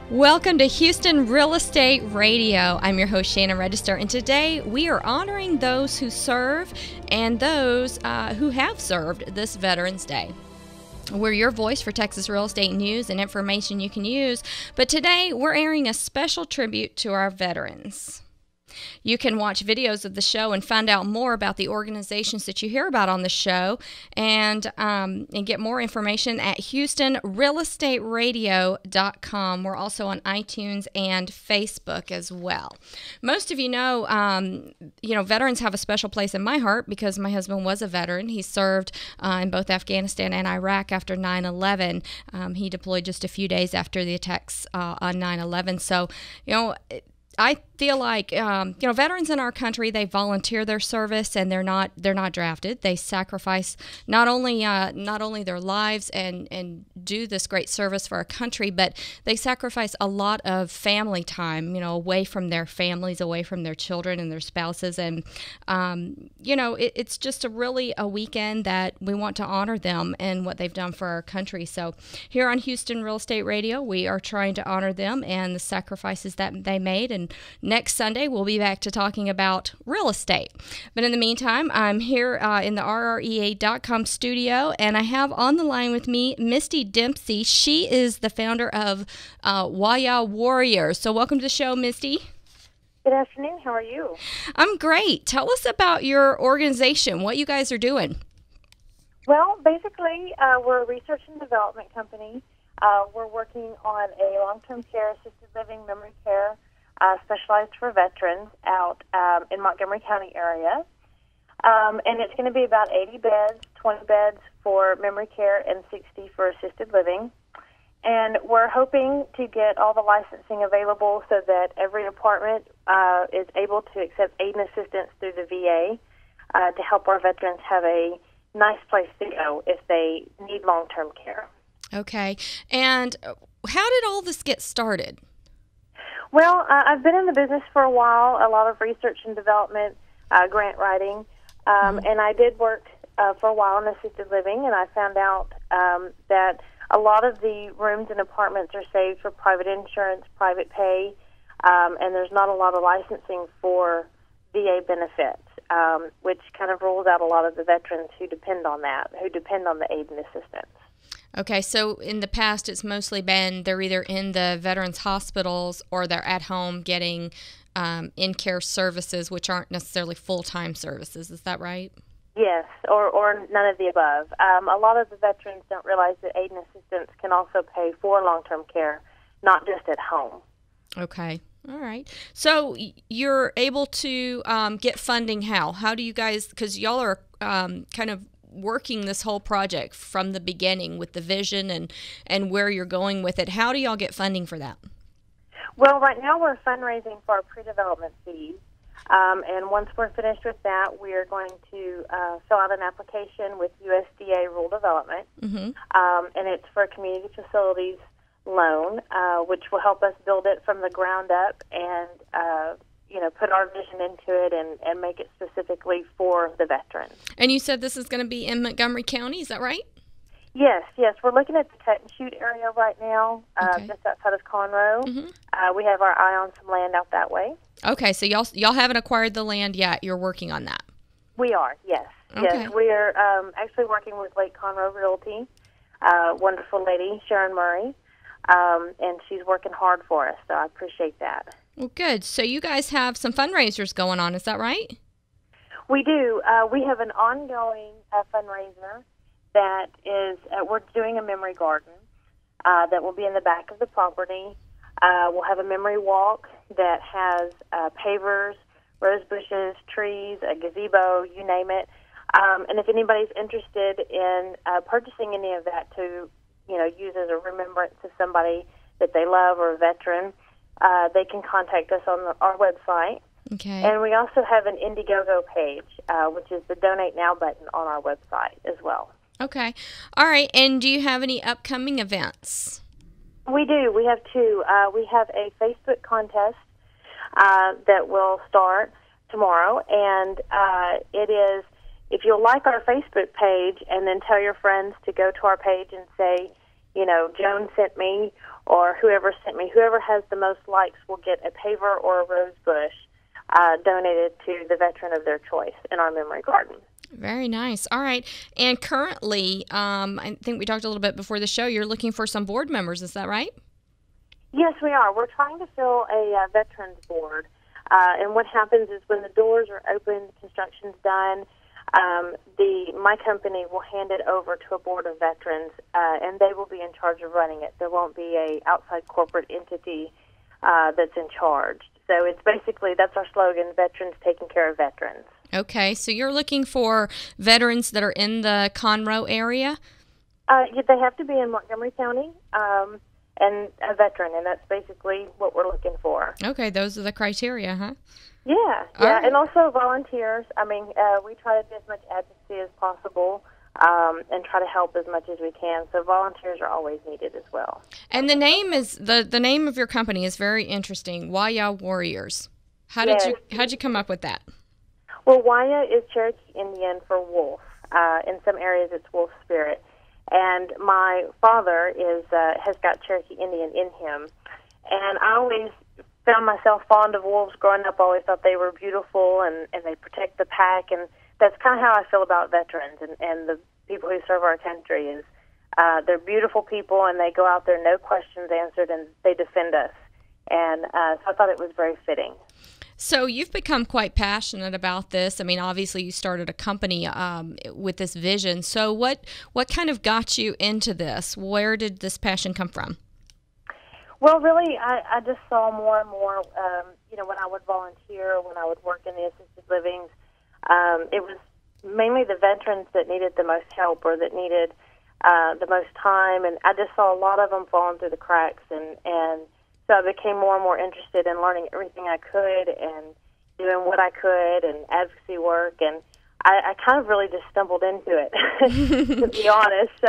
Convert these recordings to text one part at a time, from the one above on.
Welcome to Houston Real Estate Radio. I'm your host, Shannon Register, and today we are honoring those who serve and those who have served this Veterans Day. We're your voice for Texas real estate news and information you can use, but today we're airing a special tribute to our veterans. You can watch videos of the show and find out more about the organizations that you hear about on the show and get more information at HoustonRealEstateRadio.com. We're also on iTunes and Facebook as well. Most of you know, veterans have a special place in my heart because my husband was a veteran. He served in both Afghanistan and Iraq after 9/11. He deployed just a few days after the attacks on 9/11. So, I feel like veterans in our country, they volunteer their service and they're not drafted. They sacrifice not only their lives and do this great service for our country, but they sacrifice a lot of family time, away from their families, away from their children and their spouses. And it's just a weekend that we want to honor them and what they've done for our country. So here on Houston Real Estate Radio, we are trying to honor them and the sacrifices that they made. And next Sunday, we'll be back to talking about real estate. But in the meantime, I'm here in the RREA.com studio, and I have on the line with me Misty Demsey. She is the founder of Wahya Warriors. So welcome to the show, Misty. Good afternoon. How are you? I'm great. Tell us about your organization, what you guys are doing. Well, basically, we're a research and development company. We're working on a long-term care, assisted living, memory care, specialized for veterans out in Montgomery County area. And it's going to be about 80 beds, 20 beds for memory care, and 60 for assisted living. And we're hoping to get all the licensing available so that every apartment is able to accept aid and assistance through the VA to help our veterans have a nice place to go if they need long-term care. Okay. And how did all this get started? Well, I've been in the business for a while, a lot of research and development, grant writing, and I did work for a while in assisted living, and I found out that a lot of the rooms and apartments are saved for private insurance, private pay, and there's not a lot of licensing for VA benefits, which kind of rules out a lot of the veterans who depend on that, who depend on the aid and assistance. Okay, so in the past it's mostly been they're either in the veterans hospitals or they're at home getting in-care services, which aren't necessarily full-time services. Is that right? Yes, or none of the above. A lot of the veterans don't realize that aid and assistance can also pay for long-term care, not just at home. Okay. All right. So you're able to get funding how? How do you guys, because y'all are kind of working this whole project from the beginning with the vision and where you're going with it. How do y'all get funding for that? Well, right now we're fundraising for our pre-development fees. And once we're finished with that, we are going to fill out an application with USDA Rural Development. Mm-hmm. And it's for a community facilities loan, which will help us build it from the ground up and put our vision into it and make it specifically for the veterans. And you said this is going to be in Montgomery County, is that right? Yes. We're looking at the Cut and Shoot area right now, just outside of Conroe. Mm-hmm. We have our eye on some land out that way. Okay, so y'all haven't acquired the land yet. You're working on that. We are, yes. Okay. Yes, we are actually working with Lake Conroe Realty, wonderful lady, Sharon Murray, and she's working hard for us, so I appreciate that. Well, good. So you guys have some fundraisers going on, is that right? We do. We have an ongoing fundraiser that is, we're doing a memory garden that will be in the back of the property. We'll have a memory walk that has pavers, rose bushes, trees, a gazebo, you name it. And if anybody's interested in purchasing any of that to, use as a remembrance of somebody that they love or a veteran, they can contact us on our website. Okay. And we also have an Indiegogo page, which is the Donate Now button on our website as well. Okay. All right. And do you have any upcoming events? We do. We have two. We have a Facebook contest that will start tomorrow, and it is, if you'll like our Facebook page and then tell your friends to go to our page and say, Joan sent me or whoever sent me. Whoever has the most likes will get a paver or a rose bush donated to the veteran of their choice in our memory garden. Very nice. All right. And currently, I think we talked a little bit before the show, you're looking for some board members. Is that right? Yes, we are. We're trying to fill a veterans board. And what happens is when the doors are open, construction's done, my company will hand it over to a board of veterans, and they will be in charge of running it. There won't be a outside corporate entity that's in charge. So it's basically, that's our slogan, veterans taking care of veterans. Okay, so you're looking for veterans that are in the Conroe area? They have to be in Montgomery County and a veteran, and that's basically what we're looking for. Okay, those are the criteria, huh? Yeah, right. And also volunteers. I mean, we try to do as much advocacy as possible and try to help as much as we can. So volunteers are always needed as well. And the name is the name of your company is very interesting, Wahya Warriors. How did you come up with that? Well, Wahya is Cherokee Indian for wolf. In some areas, it's wolf spirit. And my father has got Cherokee Indian in him. And I always found myself fond of wolves growing up. I always thought they were beautiful and they protect the pack. And that's kind of how I feel about veterans and the people who serve our country. Is they're beautiful people, and they go out there, no questions answered, and they defend us. And so I thought it was very fitting. So you've become quite passionate about this. I mean, obviously you started a company with this vision. So what kind of got you into this? Where did this passion come from? Well, really, I just saw more and more, when I would volunteer, when I would work in the assisted livings, it was mainly the veterans that needed the most help or that needed the most time. And I just saw a lot of them falling through the cracks, and so I became more and more interested in learning everything I could and doing what I could and advocacy work. And I kind of really just stumbled into it, to be honest. So,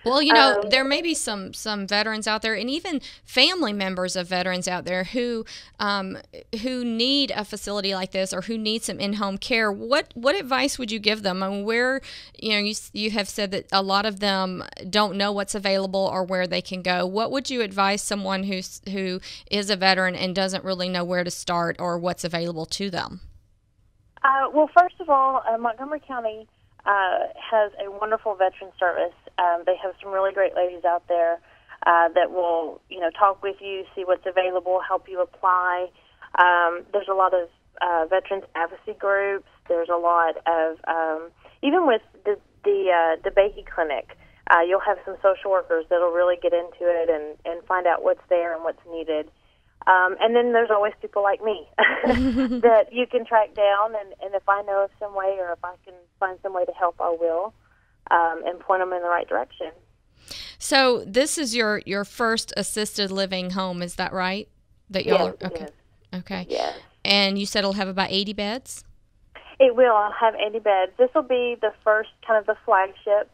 well, there may be some veterans out there, and even family members of veterans out there who need a facility like this or who need some in-home care. What advice would you give them? I mean, where you have said that a lot of them don't know what's available or where they can go. What would you advise someone who is a veteran and doesn't really know where to start or what's available to them? Well, first of all, Montgomery County has a wonderful veteran service. They have some really great ladies out there that will, talk with you, see what's available, help you apply. There's a lot of veterans advocacy groups. There's a lot of, even with the Bakey Clinic, you'll have some social workers that'll really get into it and find out what's there and what's needed. And then there's always people like me that you can track down, and if I know of some way or if I can find some way to help, I will, and point them in the right direction. So this is your first assisted living home, is that right? That y'all yes, are, okay. Yes. Okay. Yes. And you said it'll have about 80 beds? It will. I'll have 80 beds. This will be the first, kind of the flagship,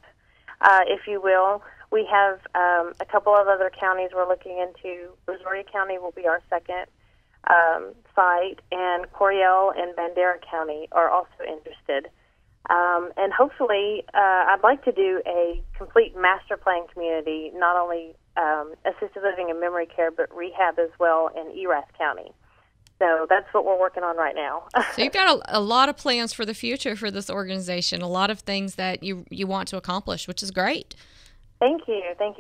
if you will. We have a couple of other counties we're looking into. Brazoria County will be our second site, and Coryell and Bandera County are also interested. And hopefully, I'd like to do a complete master plan community, not only assisted living and memory care, but rehab as well in Erath County. So that's what we're working on right now. So you've got a lot of plans for the future for this organization, a lot of things that you want to accomplish, which is great. Thank you.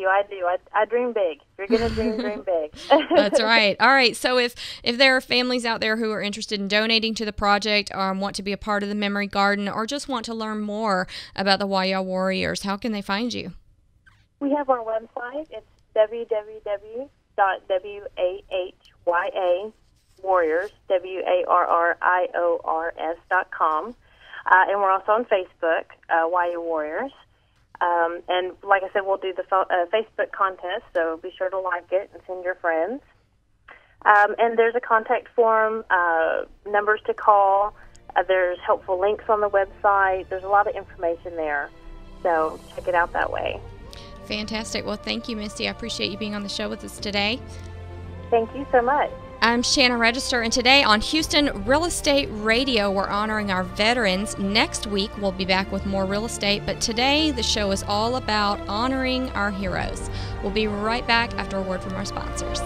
I do. I dream big. If you're going to dream big. That's right. All right. So if there are families out there who are interested in donating to the project, want to be a part of the Memory Garden, or just want to learn more about the Wahya Warriors, how can they find you? We have our website. It's www.wahyawarriors, WARRIORS.com. And we're also on Facebook, Wahya Warriors. And like I said, we'll do the Facebook contest, so be sure to like it and send your friends. And there's a contact form, numbers to call. There's helpful links on the website. There's a lot of information there, so check it out that way. Fantastic. Well, thank you, Misty. I appreciate you being on the show with us today. Thank you so much. I'm Shannon Register, and today on Houston Real Estate Radio, we're honoring our veterans. Next week, we'll be back with more real estate, but today the show is all about honoring our heroes. We'll be right back after a word from our sponsors.